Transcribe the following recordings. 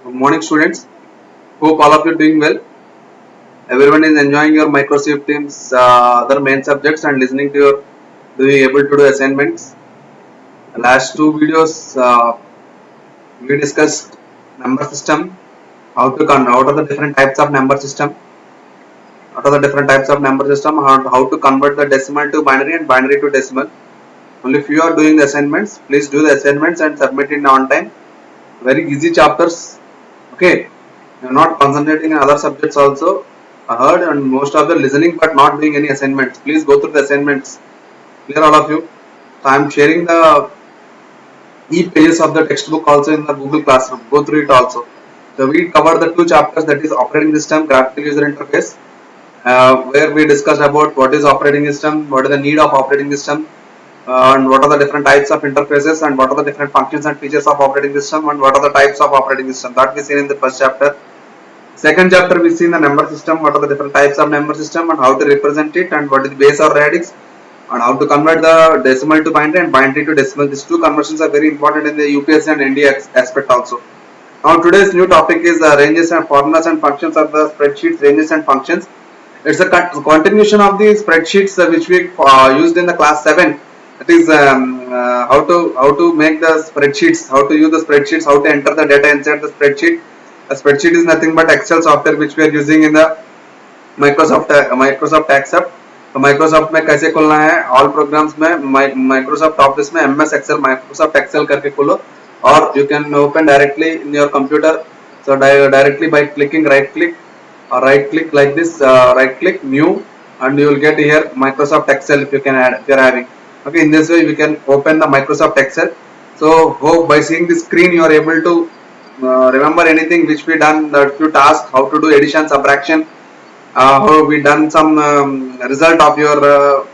Good morning, students. Hope all of you doing well. Everyone is enjoying your Microsoft Teams other main subjects and listening to your doing able to do assignments. Last two videos we discussed number system, out of the different types of number system, how to convert the decimal to binary and binary to decimal. Only if you are doing the assignments, please do the assignments and submit it on time. Very easy chapters. Okay, you're not concentrating on other subjects also. I heard and most of the listening but not doing any assignments. Please go through the assignments. Clear all of you. So I am sharing the e-pages of the textbook also in the Google Classroom. Go through it also. So we cover the two chapters, that is operating system, graphical user interface, where we discussed about what is operating system, what is the need of operating system, and what are the different types of interfaces, and what are the different functions and features of operating system, and what are the types of operating system. That we seen in the first chapter. Second chapter we see the number system, what are the different types of number system and how to represent it, and what is the base or radix, and how to convert the decimal to binary and binary to decimal. These two conversions are very important in the UPSC and NDA aspect also. Now today's new topic is ranges and formulas and functions of the spreadsheets, ranges and functions. It's a continuation of the spreadsheets which we used in the class 7. That is how to make the spreadsheets, how to use the spreadsheets, how to enter the data inside the spreadsheet. A spreadsheet is nothing but Excel software which we are using in the Microsoft Access. तो Microsoft में कैसे खोलना है, all programmes में Microsoft office में MS Excel Microsoft Excel करके खोलो और you can open directly in your computer. So directly by clicking right click or right click like this, right click new, and you will get here Microsoft Excel if you can add, if you are having. Okay, in this way we can open the Microsoft Excel. So hope by seeing the screen you are able to remember anything which we done, the few tasks, how to do addition, subtraction, how we done some result of your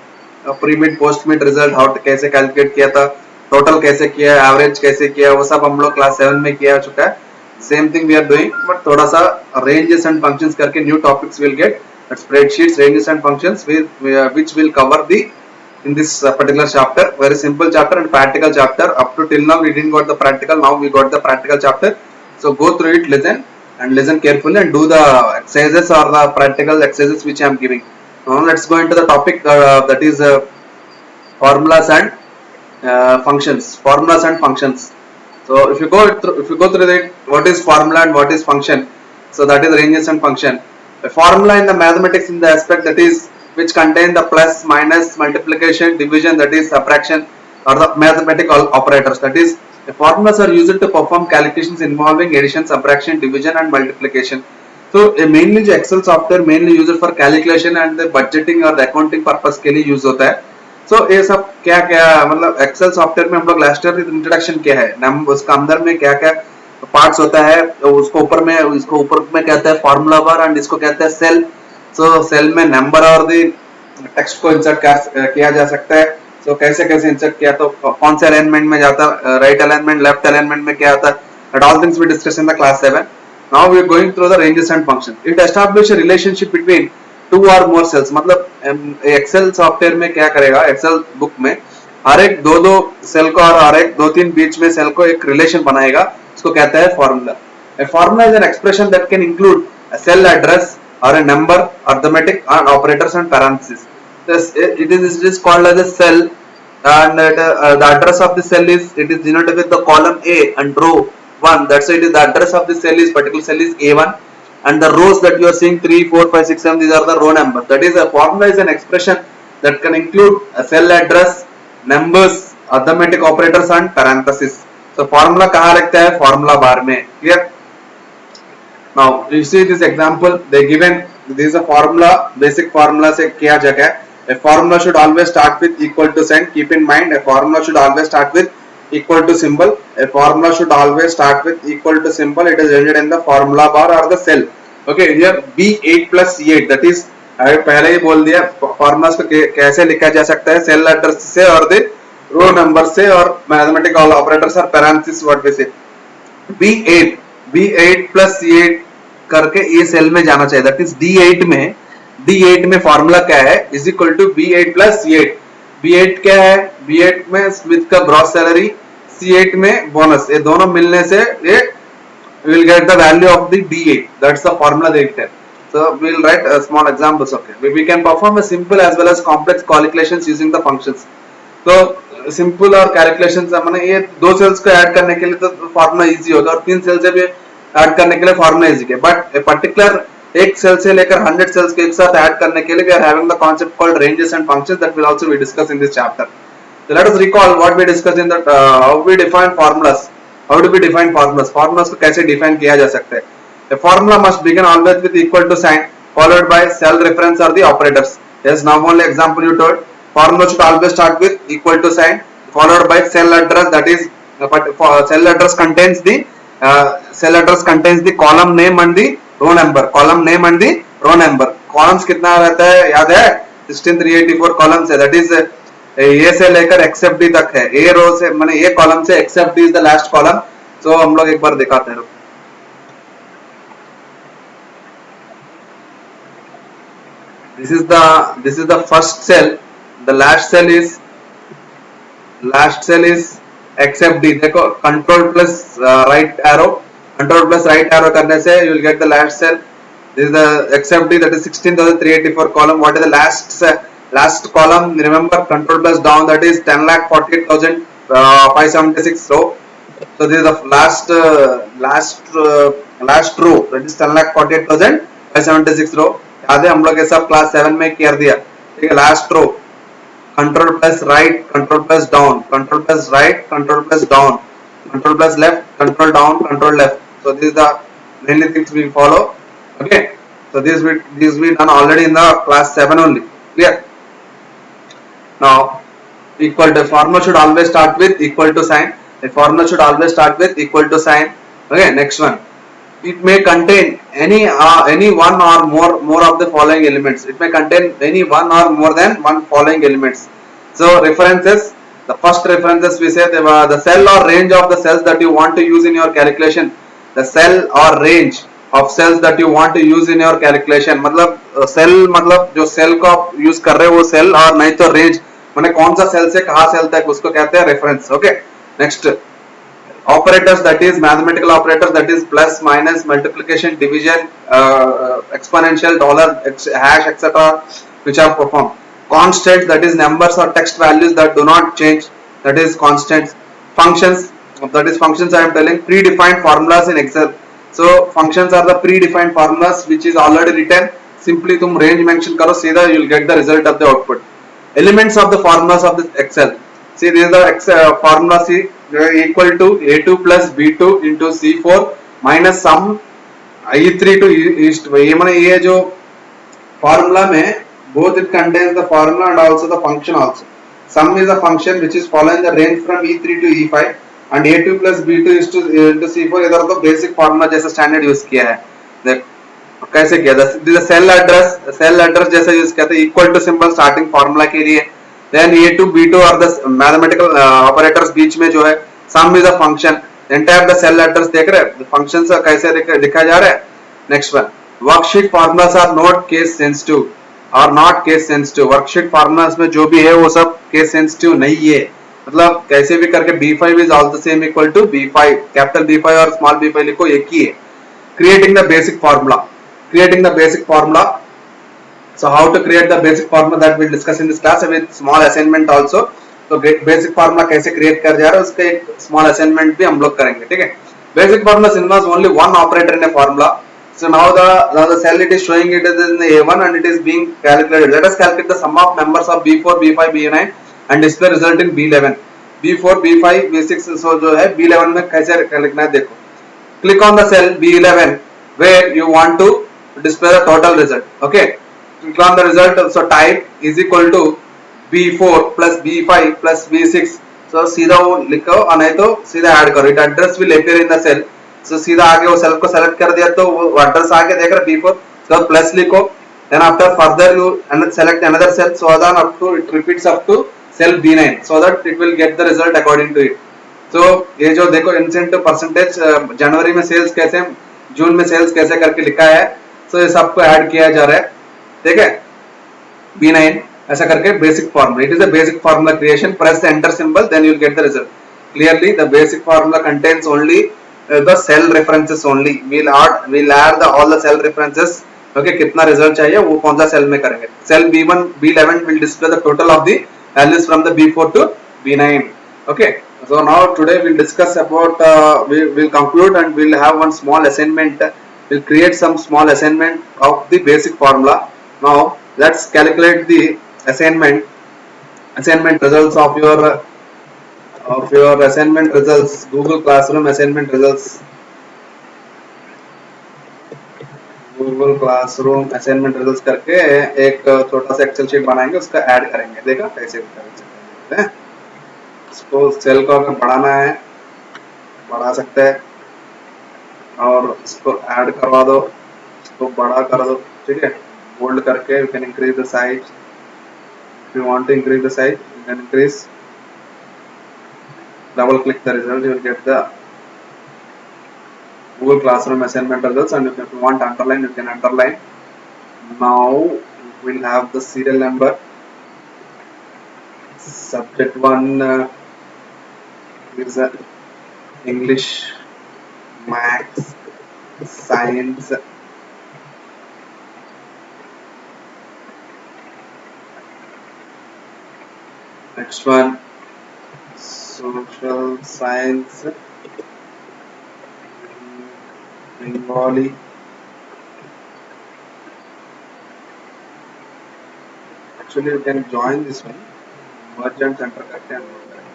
pre-mid post mid result, how to कैसे calculate किया था, total कैसे किया, average कैसे किया, वो सब हम लोग class 7 में किया चुका है. Same thing we are doing, but थोड़ा सा ranges and functions करके new topics will get, that spreadsheets, ranges and functions which will cover the in this particular chapter. Very simple chapter and practical chapter. Up to till now we didn't got the practical, now we got the practical chapter. So go through it, listen carefully and do the exercises or the practical exercises which I am giving. Now let's go into the topic, that is formulas and functions. Formulas and functions. So if you go through it, what is formula and what is function? So that is ranges and function. A formula in the mathematics in the aspect that is which contain the plus, minus, multiplication, division, that is subtraction, or the mathematical operators. That is, the formulas are used to perform calculations involving addition, subtraction, division, and multiplication. So mainly जो Excel software mainly used for calculation and the budgeting और the accounting purpose के लिए use होता है. So ये सब क्या क्या मतलब Excel software में हम लोग लास्ट ईयर इंट्रोडक्शन किया है, नम उसका अंदर में क्या क्या पार्ट्स होता है, उसको ऊपर में कहते हैं फॉर्मूला बार एंड इसको कहते हैं सेल. सो सेल में नंबर और दी टेक्स्ट को इंसर्ट किया जा सकता है. सो कैसे कैसे इंसर्ट किया, तो कौन से अलाइनमेंट में जाता, राइट अलाइनमेंट, लेफ्ट अलाइनमेंट में क्या आता है, that all things we discuss in the class 7. Now we are going through the ranges and function. It establish a relationship between two or more cells. मतलब Excel software में क्या करेगा, Excel book में हर एक दो सेल को और हर एक 2-3 बीच में सेल को एक रिलेशन बनाएगा, इसको कहता है formula. A formula is an expression that can include a cell address or a number, arithmetic and operators and parentheses. It is called as a cell, and the address of the cell is, it is denoted with the column A and row 1. That's why it is the address of the cell is, particular cell is A1, and the rows that you are seeing 3, 4, 5, 6, 7, these are the row numbers. That is, a formula is an expression that can include a cell address, numbers, arithmetic operators and parentheses. So formula कहाँ लगता है, formula bar में. Clear? Now you see this example they given, this is a formula, basic formula से क्या जगह है. A formula should always start with equal to sign. Keep in mind, a formula should always start with equal to symbol. A formula should always start with equal to symbol. It is generated in the formula bar or the cell. Okay, here B8 plus C8, that is पहले ही बोल दिया formulas को कैसे लिखा जा सकता है, cell address से और दे रो नंबर से और मैथमेटिकल ऑपरेटर्स और पैरेंथेसिस वर्ड से. B8 plus C8 करके ये सेल में जाना चाहिए. दैट इज D8 में फॉर्मूला क्या है, is equal to B8 plus C8. B8 क्या है, B8 में स्मिथ का ग्रॉस सैलरी, C8 में बोनस, ये दोनों मिलने से ये we will get the value of the D8. That's the formula they tell. So we will write small examples. Okay, we can perform a simple as well as complex calculations using the functions. तो simple और calculation मैंने ये दो sales को add करने के लिए तो फार्मूला इजी होगा और तीन सेल से भी ऐड करने के लिए फार्मूला इजी है, बट पर्टिकुलर एक सेल से लेकर 100 सेल्स के एक साथ ऐड करने के लिए we are having the concept called ranges and functions that will also be discuss in this chapter. So let us recall what we discussed in that how we define formulas. How do we define formulas? Formulas को कैसे define किया जा सकता है? A formula must begin always with equal to sign followed by cell reference or the operators. Yes, now only example you told. Formula should always start with equal to sign followed by cell address, that is cell address contains the column name and the row number. Column name and the row number. Columns कितना रहता है याद है? 16384 columns है. That is ए से लेकर accept D तक है. ए रो से माने ए कॉलम से except D is the last column. So हम लोग एक बार दिखाते हैं. this is the first cell. the last cell is accept D. देखो कंट्रोल प्लस राइट एरो करने से you will get the last cell. this is the except d, that is 16384 column. what is the last column? Remember, control plus down, that is 10,48,576 row. So this is the last row, that is 10,48,576 row. याद है हम लोग ये सब class 7 में कर दिया. ठीक है, last row control plus right, control plus down, control plus right, control plus down, control plus left, control down, control left. So this is the mainly things we follow. Okay, so this we done already in the class 7 only. Clear? Now equal to formula should always start with equal to sign. The formula should always start with equal to sign. Okay, next one. It may contain any one or more of the following elements. It may contain any one or more than one following elements. So references. The first references we say the cell or range of the cells that you want to use in your calculation. The cell or range of cells that you want to use in your calculation. मतलब cell मतलब जो cell को आप use कर रहे हो वो cell, और नहीं तो रेंज माने कौन सा सेल से कहां सेल तक, उसको कहते हैं reference. Okay, next operators, that is mathematical operators, that is plus, minus, multiplication, division, exponential, dollar, hash, etc., which are performed. Constants, that is numbers or text values that do not change, that is constants. Functions, that is functions I am telling. Predefined formulas in Excel. So functions are the predefined formulas which is already written. Simply तुम range mention करो सीधा, you will get the result of the output. Elements of the formulas of the Excel. See, this is the formula. C equal to A2 plus B2 into C4 minus sum E3 to East. ये माने ये जो formula में both it contains the formula and also the function also. Sum is a function which is following the range from E3 to E5 and A2 plus B2 is to into C4. इधर तो basic formula जैसा standard use किया है. देख कैसे किया? The cell address जैसा use किया था, equal to symbol starting formula के लिए. Then A2 B2 और the mathematical operators बीच में जो है, sum is a function. Entire the cell address देख रहे हैं, functions कैसे दिखा जा रहा है. Next one, worksheet formulas are not case sensitive और not case sensitive. worksheet formulas में जो भी है वो सब case sensitive नहीं है. मतलब कैसे भी करके B5 is also same equal to B5, capital B5 और small B5 लिखो एक ही है. Creating the basic formula. So how to create the basic formula that we'll discuss in this class with small assignment also. तो basic formula कैसे create कर जा रहा है उसका एक small assignment भी हम लोग करेंगे. ठीक है, basic formula involves only one operator in a formula. So now the cell it is showing it is in the A1 and it is being calculated. Let us calculate the sum of members of B4, B5, B9 and display result in B11. B4, B5, B6 so जो है B11 में कैसे लिखना है देखो. Click on the cell B11 where you want to display the total result. Okay. Click on the result. So type is equal to B4 plus B5 plus B6. So सीधा वो लिखो और नहीं तो सीधा ऐड करो. It address will appear in the cell. So सीधा आगे वो सेल को सेलेक्ट कर दिया तो वो एड्रेस आगे देख रहे B4. So प्लस लिखो. Then after further you select another cell so that up to it repeats up to cell B9 so that it will get the result according to it. So ये जो देखो incentive percentage जनवरी में sales कैसे, जून में sales कैसे करके लिखा है. So ये सबको ऐड किया जा रहा है. ठीक है, B9 ऐसा करके basic formula. It is a basic formula creation. Press the enter symbol, then you will get the result. Clearly, the basic formula contains only the cell references only. We'll add the all the cell references. Okay, कितना result चाहिए वो कौन सा cell में करेंगे. Cell B1 B11 will display the total of the values from the B4 to B9. Okay, so now today we'll discuss about we will conclude and we'll have one small assignment. We'll create some small assignment of the basic formula. Now let's calculate the assignment results of your assignment results. Google Classroom assignment results. Google classroom assignment results करके एक छोटा सा Excel sheet बनाएंगे, उसका add करेंगे. देखा कैसे कर सकते हैं. इसको सेल को अगर बढ़ाना है बढ़ा सकते हैं और इसको ऐड करवा दो, इसको बड़ा कर दो. ठीक है, बोल्ड करके you can increase the size. If you want to increase the size you can increase. Double click the result, you will get the Google Classroom assignment results, and if you want to underline you can underline. Now we'll have the serial number. Subject 1 is English, Maths, Science. Next one, Social Science, Bengali. Actually you can join this one, merge and center करके हम लोग करेंगे.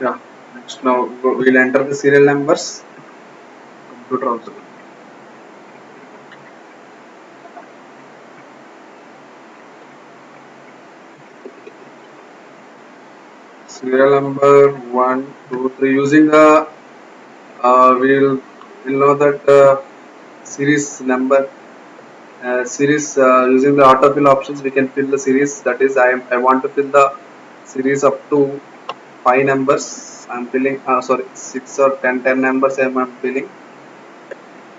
Yeah. Next, now we'll enter the serial numbers. Computer also. Serial number 1, 2, 3. Using the we'll know that series number. Series using the autofill options we can fill the series. That is, I want to fill the series up to 5 numbers. I'm filling. Sorry, 6 or 10 numbers. I'm filling.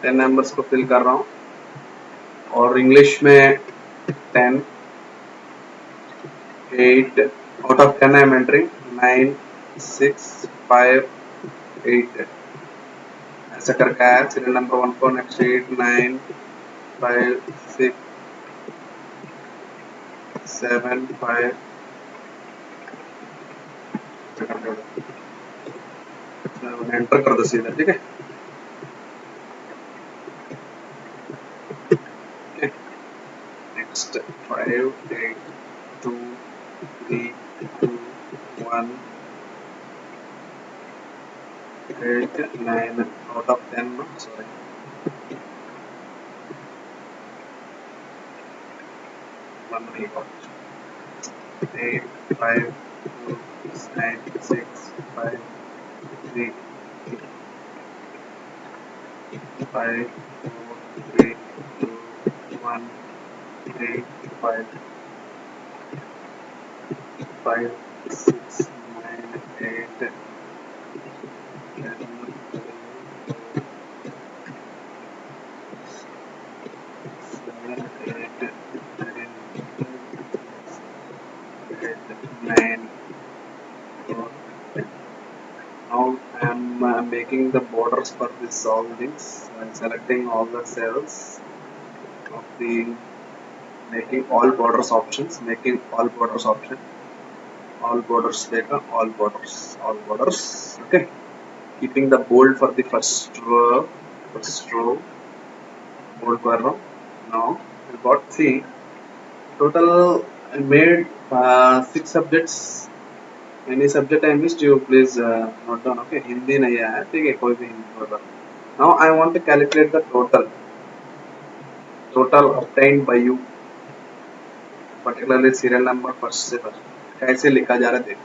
10 numbers को fill कर रहा हूँ. और English में 10, 8 out of 10 I'm entering. 9, 6, 5, 8. ऐसा करके आया. Serial number 1 को नेक्स्ट 8, 9, 5, 6, 7, 5. एंटर कर दो सीधा. ठीक है. Next 5, 8, 2, 3, 2, 1, 8, 9 out of 10. No? Sorry. One more. 8, 5, 2, 9, 6, 5, 3, 5, 4, 3, 2, 1, 3, 5, 5, 6, 9, 8, 10, 7, 8, 9, 4, 10. Now I am making the borders for this all things and selecting all the cells of the making all borders options, making all borders option, all borders data, all borders. Okay, keeping the bold for the first row, bold per row. Now we got see total I made 6 subjects. Any subject I missed, you please note down. Okay, Hindi नहीं आया, ठीक है, कोई भी हिंदी होगा. Now I want to calculate the total obtained by you, particularly serial number first से first. कैसे लिखा जा रहा है देखो.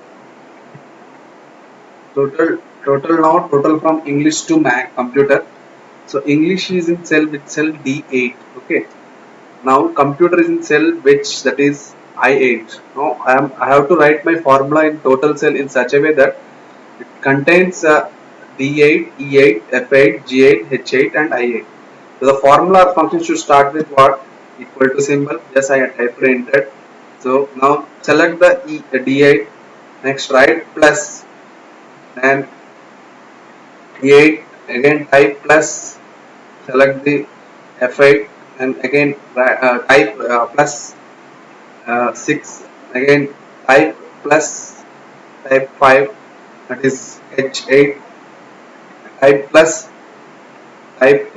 Total now total from English to Mac computer. So English is in cell with cell D8. Okay. Now computer is in cell which that is I8. Now I have to write my formula in total cell in such a way that it contains D8, E8, F8, G8, H8 and I8. So the formula or function should start with what? Equal to symbol. Yes, I typed entered. So now select the D8. Next write plus and E8 again type plus. Select the F8 and again type plus 6 again type plus type 5, that is H8 type plus type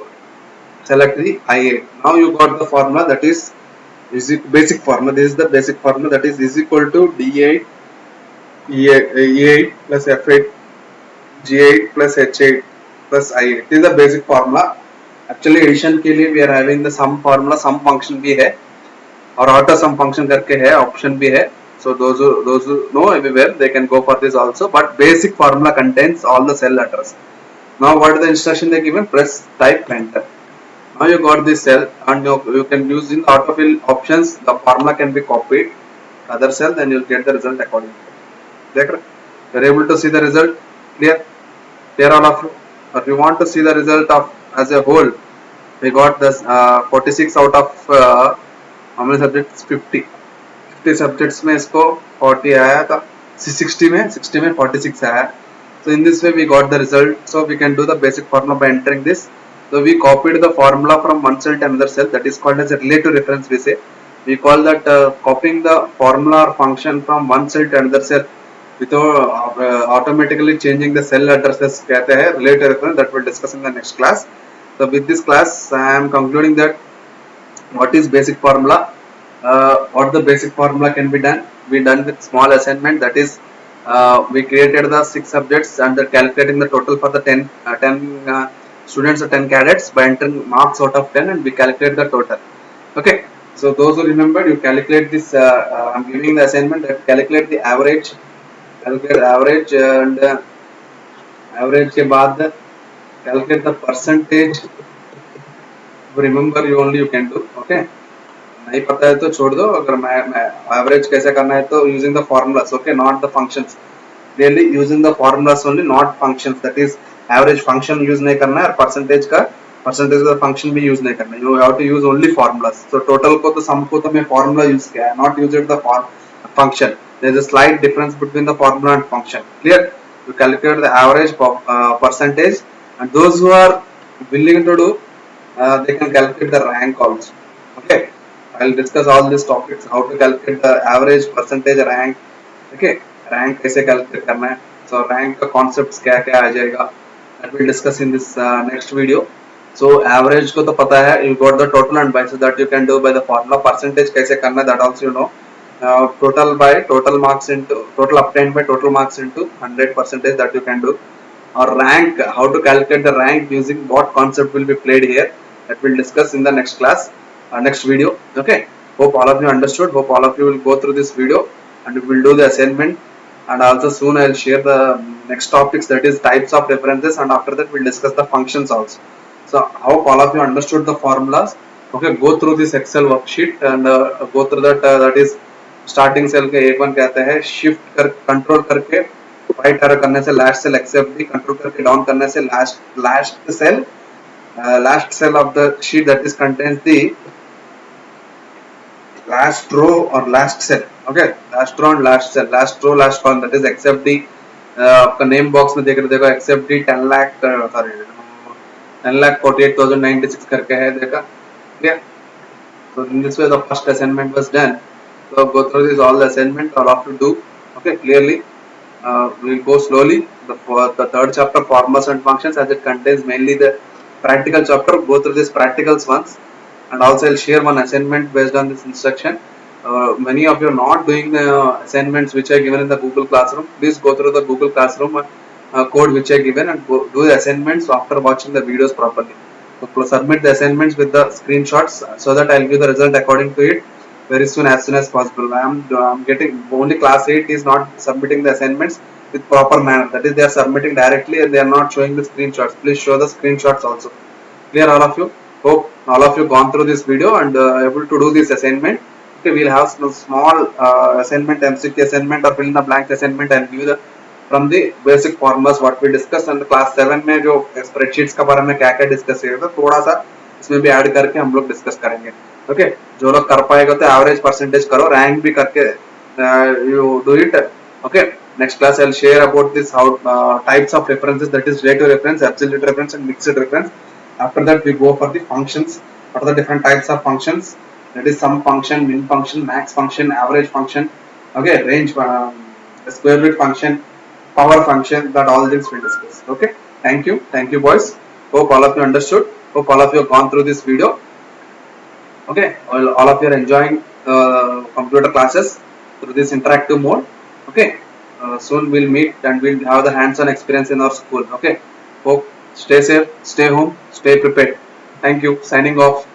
select the I8. Now you got the formula that is basic formula. This is the basic formula that is equal to D8 E8 plus F8 G8 plus H8 plus I8. This is the basic formula. Actually addition के लिए we are having the sum formula, sum function भी है और auto sum function करके है, option भी है. So those who know everywhere they can go for this also, but basic formula contains all the cell address. Now what is the instruction they given? Press type enter. Now you got this cell and you can use in the autofill options, the formula can be copied other cell, then you will get the result accordingly. You are able to see the result. Clear all of you. Or if you want to see the result of as a whole, we got this 46 out of how many subjects? 50 subjects में इसको 40 आया था, 60 में 46 आया. So in this way we got the result. So we can do the basic formula by entering this. So we copied the formula from one cell to another cell, that is called as a relative reference. We say we call that copying the formula or function from one cell to another cell without automatically changing the cell addresses कहते हैं relative reference. That we'll discuss in the next class. So with this class I am concluding that what is basic formula, what the basic formula can be done. We done with small assignment, that is we created the 6 subjects and calculating the total for the 10 students or 10 cadets by entering marks out of 10 and we calculate the total. Okay, so those who remember, you calculate this. I'm giving the assignment that calculate the average, calculate average and average के बाद calculate the percentage. Remember you only you can do. Okay, नहीं पता है तो छोड़ दो. अगर मैं average कैसे करना है तो using the formulas. Okay, not the functions. Really using the formulas only, not functions. That is average function use नहीं करना है और percentage का function भी use नहीं करना है. You have to use only formulas. So total को तो sum को तो मैं formula use किया है, not used the function. There is a slight difference between the formula and function. Clear? You calculate the average percentage, and those who are willing to do, they can calculate the rank also. Okay, I will discuss all these topics, how to calculate the average, percentage, rank. Okay, rank कैसे calculate करना है. So rank का concepts क्या क्या आ जाएगा, that will discuss in this next video. So average को तो पता है, you got the total and by so that you can do by the formula. Percentage कैसे करना है that also you know. Total by total marks into total obtained by total marks into 100% that you can do. Or rank, how to calculate the rank using what concept will be played here, that we'll discuss in the next class, next video. Okay, hope all of you understood. Hope all of you will go through this video and we will do the assignment, and also soon I'll share the next topics, that is types of references, and after that we'll discuss the functions also. So hope all of you understood the formulas. Okay, go through this Excel worksheet and go through that. That is starting cell के A1 कहते हैं, shift कर control करके right arrow करने से last cell except भी, control करके down करने से last cell of the sheet that is contains the last row or last cell. Okay, last row and last cell, last row, last column, that is accept the आपका name box में देख रहे देखो accept D 10 lakh sorry 10,48,096 करके है देखा ठीक है. So in this way the first assignment was done. So go through this all the assignment all have to do. Okay, clearly. We'll go slowly. The third chapter formulas and functions as it contains mainly the practical chapter. Go through this practicals once, and also I'll share one assignment based on this instruction. Many of you are not doing the assignments which are given in the Google Classroom. Please go through the Google Classroom code which are given and go do the assignments after watching the videos properly. So submit the assignments with the screenshots so that I'll give the result according to it very soon as possible. I'm getting only class 8 is not submitting the assignments with proper manner. That is, they are submitting directly and they are not showing the screenshots. Please show the screenshots also. Clear all of you? Hope all of you gone through this video and able to do this assignment. Okay, we'll have some small assignment, MCQ assignment or fill in the blank assignment and give the from the basic formulas what we discussed and class 7 में जो spreadsheets का बारे में क्या-क्या discuss किया था थोड़ा सा इसमें भी ऐड करके हम लोग डिस्कस करेंगे. ओके, जो लोग कर पाएगा तो एवरेज परसेंटेज करो, रैंक भी करके you do it. Okay, next class I'll share about this how types of references, that is relative reference, absolute reference and mixed reference. After that we go for the functions. What are the different types of functions? That is sum function, min function, max function, average function. Okay, range, square root function, power function, that all things we discuss. Okay, thank you boys. Hope all of you understood. Hope all of you have gone through this video. Okay, all of you are enjoying computer classes through this interactive mode. Okay, soon we'll meet and we'll have the hands-on experience in our school. Okay, hope stay safe, stay home, stay prepared. Thank you. Signing off.